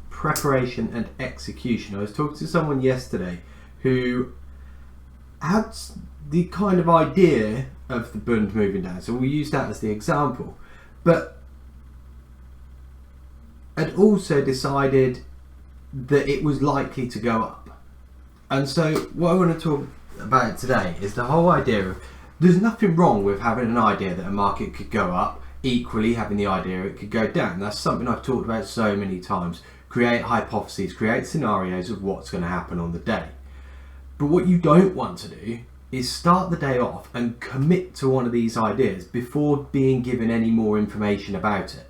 preparation and execution. I was talking to someone yesterday who had the kind of idea of the Bund moving down, so we'll use that as the example, but had also decided that it was likely to go up. And so what I want to talk about today is the whole idea of there's nothing wrong with having an idea that a market could go up, equally having the idea it could go down. That's something I've talked about so many times. Create hypotheses, create scenarios of what's going to happen on the day. But what you don't want to do is start the day off and commit to one of these ideas before being given any more information about it.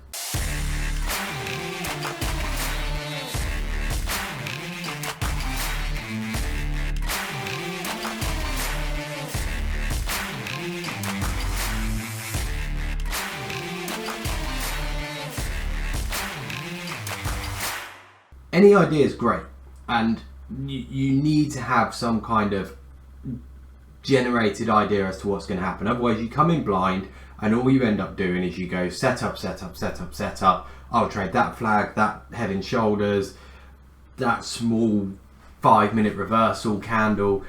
Any idea is great, and you need to have some kind of generated idea as to what's going to happen. Otherwise you come in blind and all you end up doing is you go set up, I'll trade that flag, that head and shoulders, that small 5-minute reversal candle,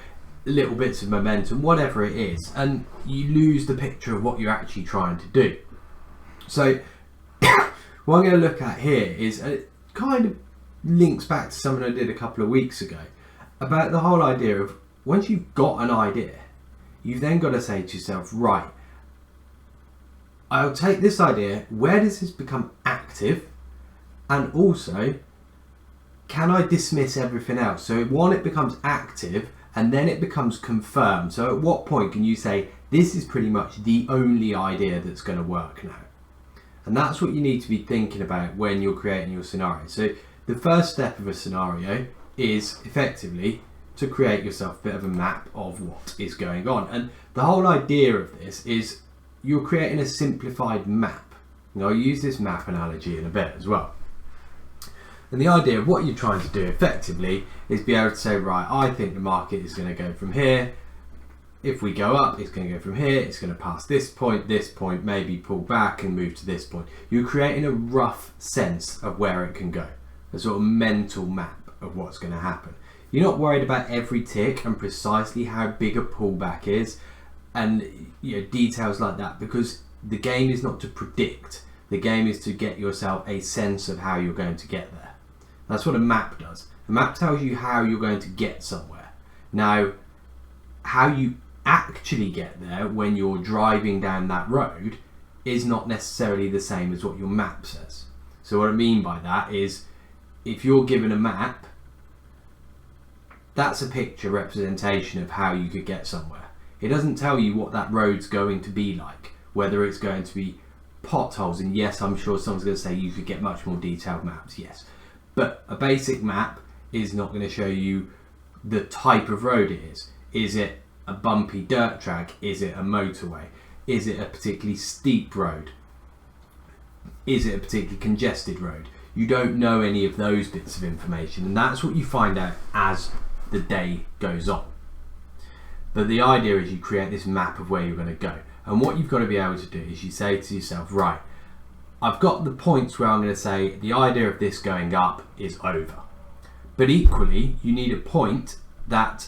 little bits of momentum, whatever it is, and you lose the picture of what you're actually trying to do. So what I'm going to look at here is a kind of links back to something I did a couple of weeks ago about the whole idea of once you've got an idea, you've then got to say to yourself, right, I'll take this idea, where does this become active, and also can I dismiss everything else? So one, it becomes active and then it becomes confirmed. So at what point can you say this is pretty much the only idea that's going to work now? And that's what you need to be thinking about when you're creating your scenario. So the first step of a scenario is effectively to create yourself a bit of a map of what is going on. And the whole idea of this is you're creating a simplified map. And I'll use this map analogy in a bit as well. And the idea of what you're trying to do effectively is be able to say, right, I think the market is going to go from here. If we go up, it's going to go from here, it's going to pass this point, maybe pull back and move to this point. You're creating a rough sense of where it can go. A sort of mental map of what's going to happen. You're not worried about every tick and precisely how big a pullback is and details like that, because the game is not to predict. The game is to get yourself a sense of how you're going to get there. That's what a map does. A map tells you how you're going to get somewhere. Now, how you actually get there when you're driving down that road is not necessarily the same as what your map says. So what I mean by that is, if you're given a map, that's a picture representation of how you could get somewhere. It doesn't tell you what that road's going to be like, whether it's going to be potholes, and yes, I'm sure someone's going to say you could get much more detailed maps, yes. But a basic map is not going to show you the type of road it is. Is it a bumpy dirt track? Is it a motorway? Is it a particularly steep road? Is it a particularly congested road? You don't know any of those bits of information, and that's what you find out as the day goes on. But the idea is you create this map of where you're going to go, and what you've got to be able to do is you say to yourself, right, I've got the points where I'm going to say the idea of this going up is over, but equally you need a point that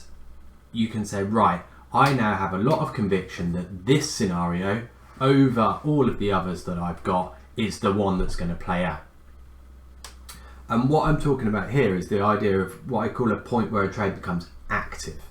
you can say, right, I now have a lot of conviction that this scenario over all of the others that I've got is the one that's going to play out. And what I'm talking about here is the idea of what I call a point where a trade becomes active.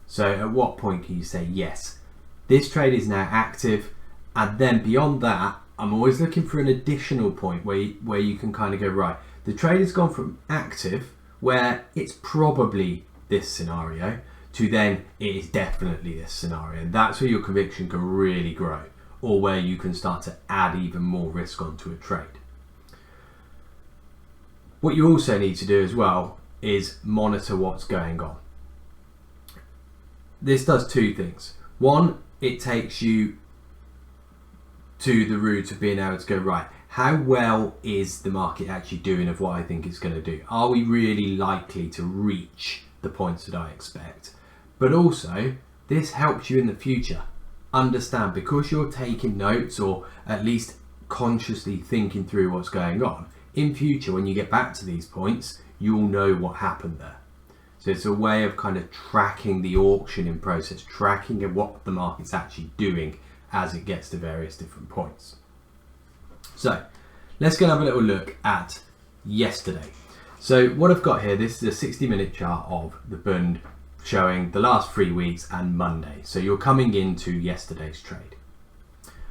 So at what point can you say, yes, this trade is now active, and then beyond that, I'm always looking for an additional point where you can kind of go, right, the trade has gone from active, where it's probably this scenario, to then it is definitely this scenario. And that's where your conviction can really grow, or where you can start to add even more risk onto a trade. What you also need to do as well is monitor what's going on. This does two things. One, it takes you to the route of being able to go, right, how well is the market actually doing of what I think it's going to do? Are we really likely to reach the points that I expect? But also, this helps you in the future understand, because you're taking notes or at least consciously thinking through what's going on, in future, when you get back to these points, you'll know what happened there. So it's a way of kind of tracking the auctioning process, tracking what the market's actually doing as it gets to various different points. So let's go and have a little look at yesterday. So what I've got here, this is a 60-minute chart of the bund showing the last 3 weeks and Monday. So you're coming into yesterday's trade.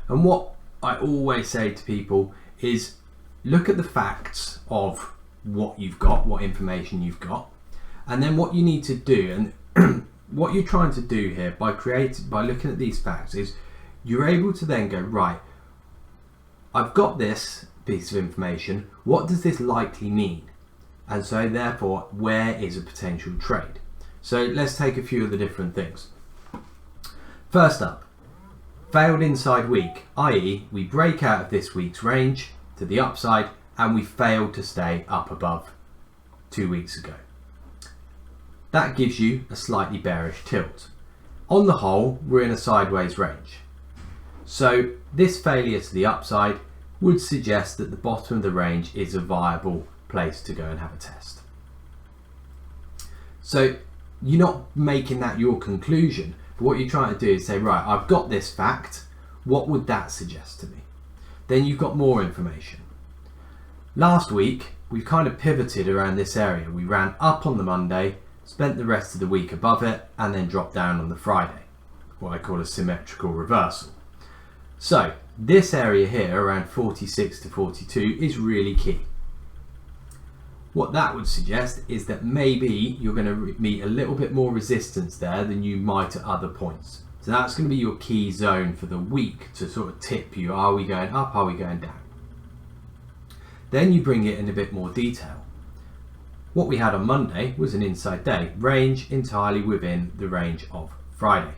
And what I always say to people is look at the facts of what you've got, what information you've got, and then what you need to do, and what you're trying to do here by looking at these facts is you're able to then go, right, I've got this piece of information, what does this likely mean? And so therefore, where is a potential trade? So let's take a few of the different things. First up, failed inside week, i.e. we break out of this week's range to the upside and we failed to stay up above 2 weeks ago. That gives you a slightly bearish tilt. On the whole, we're in a sideways range. So this failure to the upside would suggest that the bottom of the range is a viable place to go and have a test. So you're not making that your conclusion, but what you're trying to do is say, right, I've got this fact, what would that suggest to me? Then you've got more information. Last week, we've kind of pivoted around this area. We ran up on the Monday, spent the rest of the week above it, and then dropped down on the Friday, what I call a symmetrical reversal. So this area here around 46 to 42 is really key. What that would suggest is that maybe you're going to meet a little bit more resistance there than you might at other points. So that's going to be your key zone for the week to sort of tip you. Are we going up? Are we going down? Then you bring it in a bit more detail. What we had on Monday was an inside day, range entirely within the range of Friday.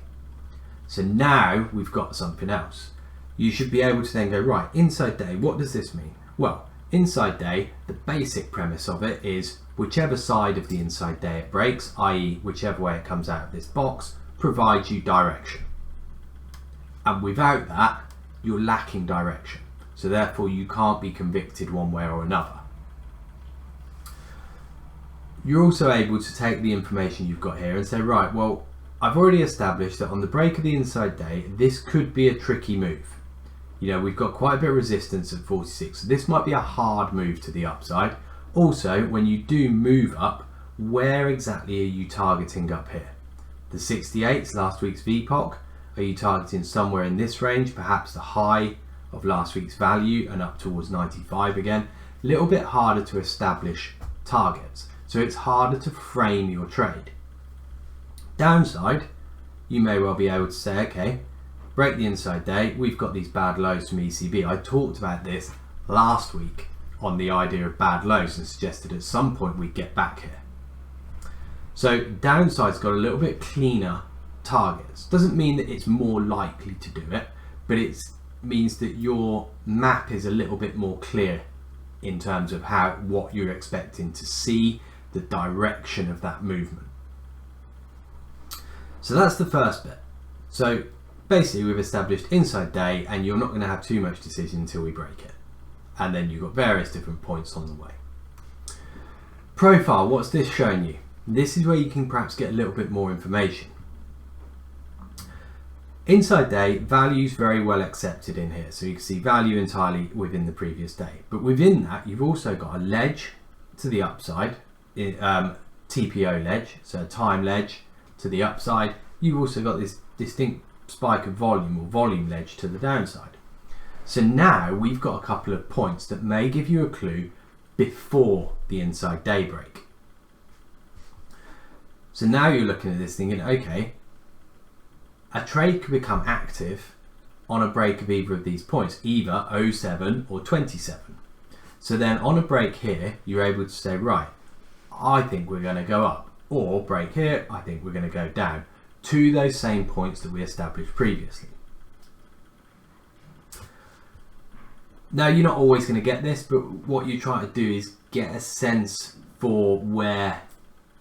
So now we've got something else. You should be able to then go, right, inside day, what does this mean? Well, inside day, the basic premise of it is whichever side of the inside day it breaks, i.e. whichever way it comes out of this box, provides you direction. And without that, you're lacking direction. So therefore you can't be convicted one way or another. You're also able to take the information you've got here and say, right, well, I've already established that on the break of the inside day, this could be a tricky move. You know, we've got quite a bit of resistance at 46, so this might be a hard move to the upside. Also, when you do move up, where exactly are you targeting up here? The 68's last week's VPOC, are you targeting somewhere in this range, perhaps the high of last week's value and up towards 95 again? A little bit harder to establish targets, so it's harder to frame your trade. Downside, you may well be able to say, okay, break the inside day, we've got these bad lows from ECB. I talked about this last week on the idea of bad lows and suggested at some point we'd get back here. So downside's got a little bit cleaner targets. Doesn't mean that it's more likely to do it, but it means that your map is a little bit more clear in terms of what you're expecting to see, the direction of that movement. So that's the first bit. So basically we've established inside day and you're not going to have too much decision until we break it. And then you've got various different points on the way. Profile, what's this showing you? This is where you can perhaps get a little bit more information. Inside day, value's very well accepted in here. So you can see value entirely within the previous day. But within that, you've also got a ledge to the upside, TPO ledge, so a time ledge to the upside. You've also got this distinct spike of volume or volume ledge to the downside. So now we've got a couple of points that may give you a clue before the inside day break. So now you're looking at this thinking, okay, a trade could become active on a break of either of these points, either 07 or 27. So then on a break here, you're able to say, right, I think we're going to go up, or break here, I think we're going to go down to those same points that we established previously. Now you're not always going to get this, but what you're trying to do is get a sense for where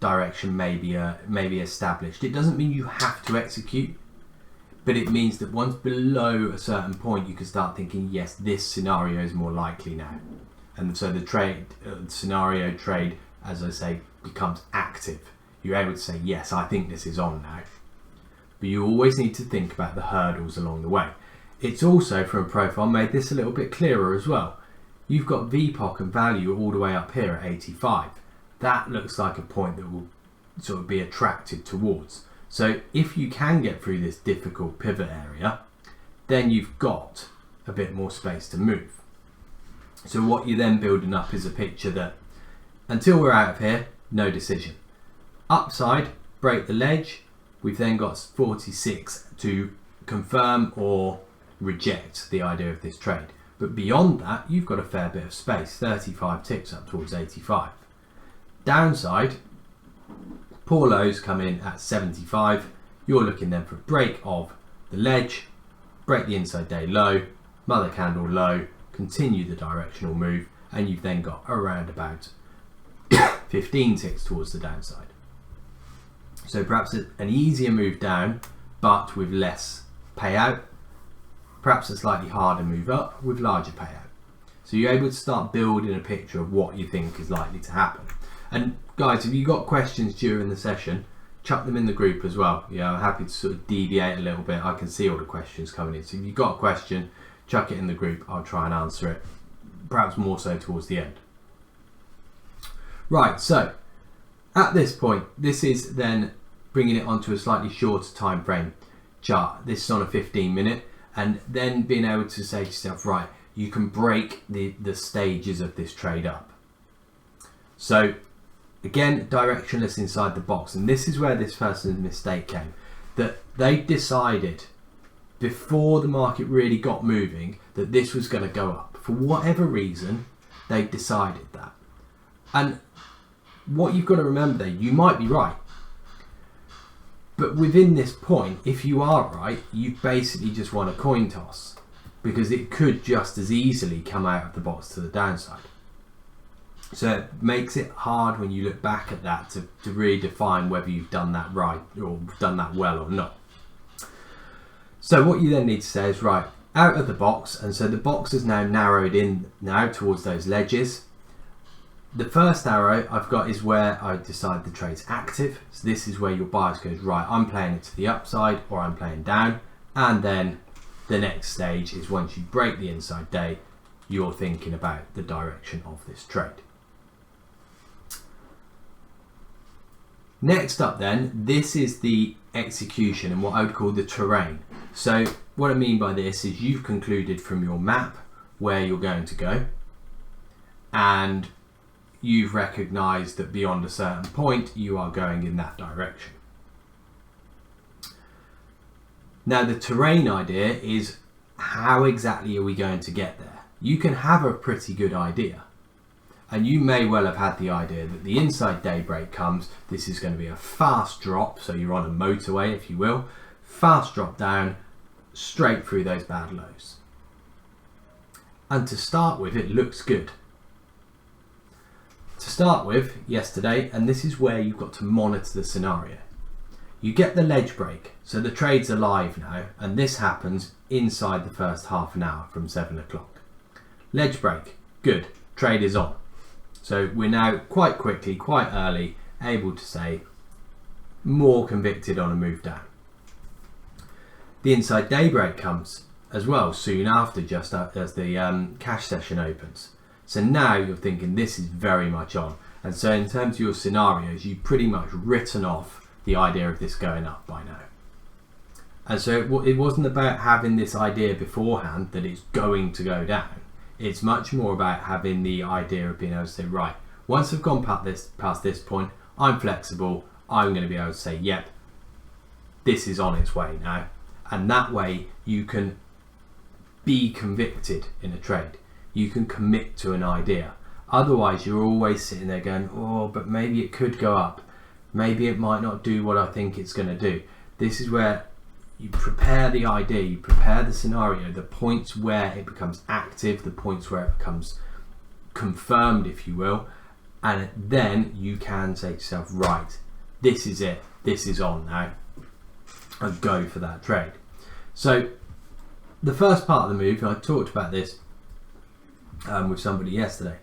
direction may be established. It doesn't mean you have to execute, but it means that once below a certain point you can start thinking, yes, this scenario is more likely now. and so the trade scenario trade, as I say, becomes active. You're able to say, yes, I think this is on now. But you always need to think about the hurdles along the way. It's also, from a profile, made this a little bit clearer as well. You've got VPOC and value all the way up here at 85. That looks like a point that will sort of be attracted towards. So if you can get through this difficult pivot area, then you've got a bit more space to move. So what you're then building up is a picture that, until we're out of here, no decision. Upside, break the ledge. We've then got 46 to confirm or reject the idea of this trade. But beyond that, you've got a fair bit of space, 35 ticks up towards 85. Downside, poor lows come in at 75. You're looking then for a break of the ledge, break the inside day low, mother candle low, continue the directional move, and you've then got around about 15 ticks towards the downside. So perhaps an easier move down, but with less payout. Perhaps a slightly harder move up with larger payout. So you're able to start building a picture of what you think is likely to happen. And guys, if you've got questions during the session, chuck them in the group as well. Yeah, I'm happy to sort of deviate a little bit. I can see all the questions coming in. So if you've got a question, chuck it in the group. I'll try and answer it, perhaps more so towards the end. Right, so at this point, this is then bringing it onto a slightly shorter time frame chart. This is on a 15-minute. And then being able to say to yourself, right, you can break the stages of this trade up. So again, directionless inside the box. And this is where this person's mistake came. That they decided before the market really got moving that this was going to go up. For whatever reason, they decided that. And what you've got to remember there, you might be right. But within this point, if you are right, you basically just won a coin toss, because it could just as easily come out of the box to the downside. So it makes it hard when you look back at that to really define whether you've done that right or done that well or not. So what you then need to say is, right, out of the box, and so the box is now narrowed in now towards those ledges. The first arrow I've got is where I decide the trade's active. So this is where your bias goes, right, I'm playing it to the upside or I'm playing down. And then the next stage is once you break the inside day, you're thinking about the direction of this trade. Next up then, this is the execution and what I would call the terrain. So what I mean by this is you've concluded from your map where you're going to go, and you've recognized that beyond a certain point you are going in that direction. Now the terrain idea is, how exactly are we going to get there? You can have a pretty good idea, and you may well have had the idea that the inside daybreak comes, this is going to be a fast drop, so you're on a motorway if you will, fast drop down straight through those bad lows. And to start with, it looks good. To start with, yesterday, and this is where you've got to monitor the scenario. You get the ledge break, so the trade's alive now, and this happens inside the first half an hour from 7 o'clock. Ledge break, good, trade is on. So we're now quite quickly, quite early, able to say more convicted on a move down. The inside daybreak comes as well soon after, just as the cash session opens. So now you're thinking this is very much on. And so in terms of your scenarios, you've pretty much written off the idea of this going up by now. And so it wasn't about having this idea beforehand that it's going to go down. It's much more about having the idea of being able to say, right, once I've gone past this point, I'm flexible, I'm going to be able to say, yep, this is on its way now. And that way you can be convicted in a trade. You can commit to an idea. Otherwise, you're always sitting there going, oh, but maybe it could go up. Maybe it might not do what I think it's going to do. This is where you prepare the idea, you prepare the scenario, the points where it becomes active, the points where it becomes confirmed, if you will. And then you can say to yourself, right, this is it. This is on now. And go for that trade. So the first part of the move, and I talked about this with somebody yesterday.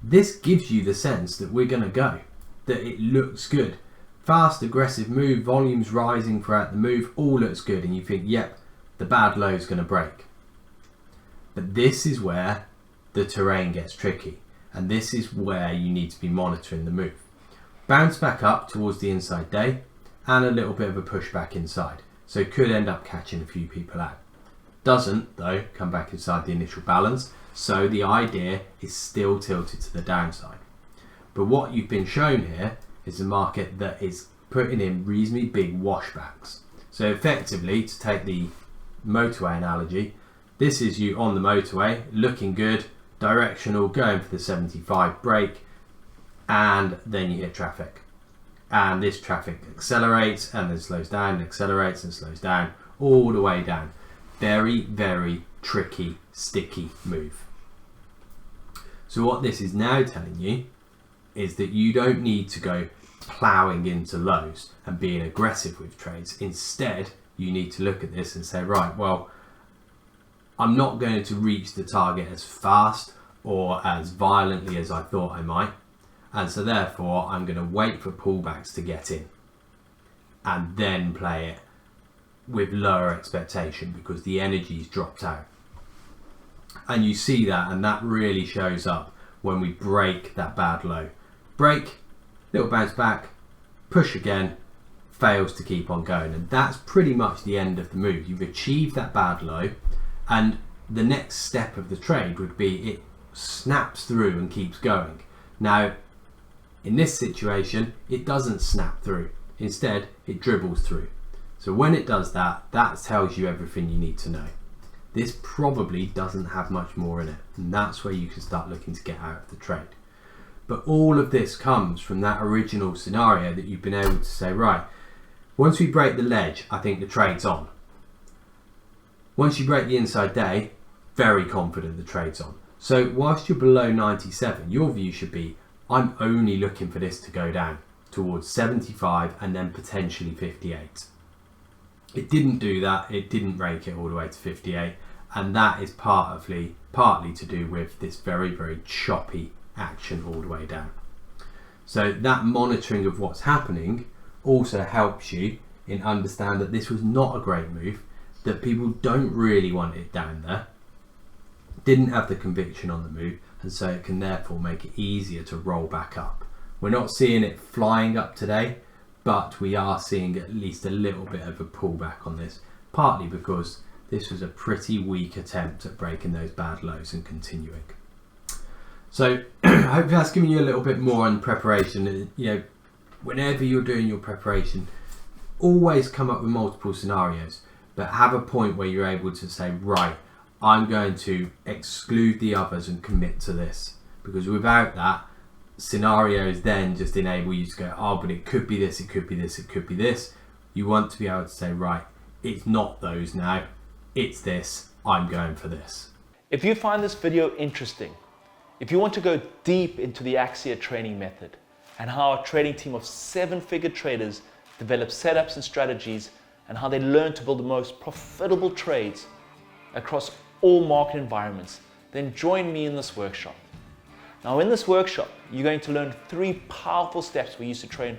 This gives you the sense that we're going to go, that it looks good. Fast, aggressive move, volumes rising throughout the move, all looks good, and you think, yep, the bad low is going to break. But this is where the terrain gets tricky, and this is where you need to be monitoring the move. Bounce back up towards the inside day, and a little bit of a push back inside, so it could end up catching a few people out. Doesn't, though, come back inside the initial balance, so the idea is still tilted to the downside. But what you've been shown here is a market that is putting in reasonably big washbacks. So effectively, to take the motorway analogy, this is you on the motorway, looking good, directional, going for the 75 brake, and then you hit traffic. And this traffic accelerates and then slows down, accelerates and slows down, all the way down. Very, very tricky, sticky move. So what this is now telling you is that you don't need to go ploughing into lows and being aggressive with trades. Instead, you need to look at this and say, right, well, I'm not going to reach the target as fast or as violently as I thought I might. And so therefore, I'm going to wait for pullbacks to get in and then play it with lower expectation because the energy's dropped out. And you see that, and that really shows up when we break that bad low. Break, little bounce back, push again, fails to keep on going. And that's pretty much the end of the move. You've achieved that bad low, and the next step of the trade would be it snaps through and keeps going. Now, in this situation, it doesn't snap through. Instead, it dribbles through. So when it does that, that tells you everything you need to know. This probably doesn't have much more in it, and that's where you can start looking to get out of the trade. But all of this comes from that original scenario that you've been able to say, right, once we break the ledge, I think the trade's on. Once you break the inside day, very confident the trade's on. So whilst you're below 97, your view should be, I'm only looking for this to go down towards 75 and then potentially 58. It didn't do that, it didn't rake it all the way to 58, and that is partly to do with this very, very choppy action all the way down. So that monitoring of what's happening also helps you in understand that this was not a great move, that people don't really want it down there, didn't have the conviction on the move, and so it can therefore make it easier to roll back up. We're not seeing it flying up today, but we are seeing at least a little bit of a pullback on this, partly because this was a pretty weak attempt at breaking those bad lows and continuing. So I hope that's given you a little bit more on preparation. You know, whenever you're doing your preparation, always come up with multiple scenarios, but have a point where you're able to say, right, I'm going to exclude the others and commit to this, because without that, scenarios then just enable you to go, oh, but it could be this, it could be this, it could be this. You want to be able to say, right, it's not those now, it's this, I'm going for this. If you find this video interesting, if you want to go deep into the Axia training method and how our trading team of 7-figure traders develop setups and strategies and how they learn to build the most profitable trades across all market environments, then join me in this workshop. Now in this workshop, you're going to learn 3 powerful steps we use to train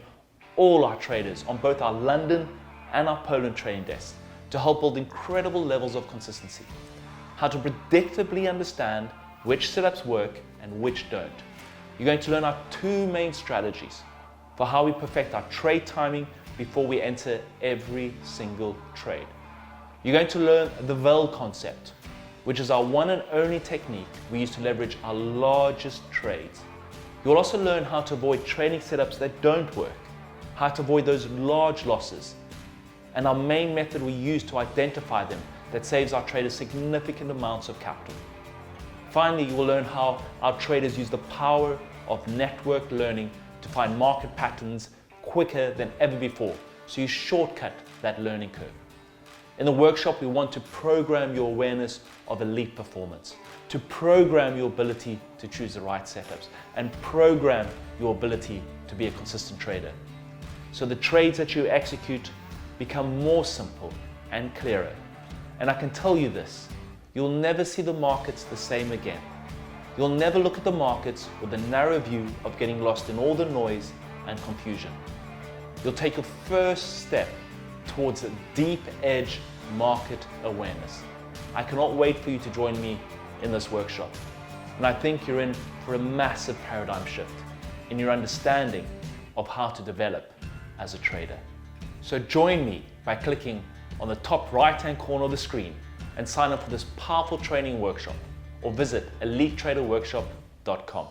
all our traders on both our London and our Poland trading desks to help build incredible levels of consistency. How to predictably understand which setups work and which don't. You're going to learn our 2 main strategies for how we perfect our trade timing before we enter every single trade. You're going to learn the VEL concept, which is our one and only technique we use to leverage our largest trades. You'll also learn how to avoid trading setups that don't work, how to avoid those large losses, and our main method we use to identify them that saves our traders significant amounts of capital. Finally, you will learn how our traders use the power of network learning to find market patterns quicker than ever before, so you shortcut that learning curve. In the workshop, we want to program your awareness of elite performance, to program your ability to choose the right setups, and program your ability to be a consistent trader. So the trades that you execute become more simple and clearer. And I can tell you this, you'll never see the markets the same again. You'll never look at the markets with a narrow view of getting lost in all the noise and confusion. You'll take your first step towards a deep edge market awareness. I cannot wait for you to join me in this workshop. And I think you're in for a massive paradigm shift in your understanding of how to develop as a trader. So join me by clicking on the top right-hand corner of the screen and sign up for this powerful training workshop, or visit elitetraderworkshop.com.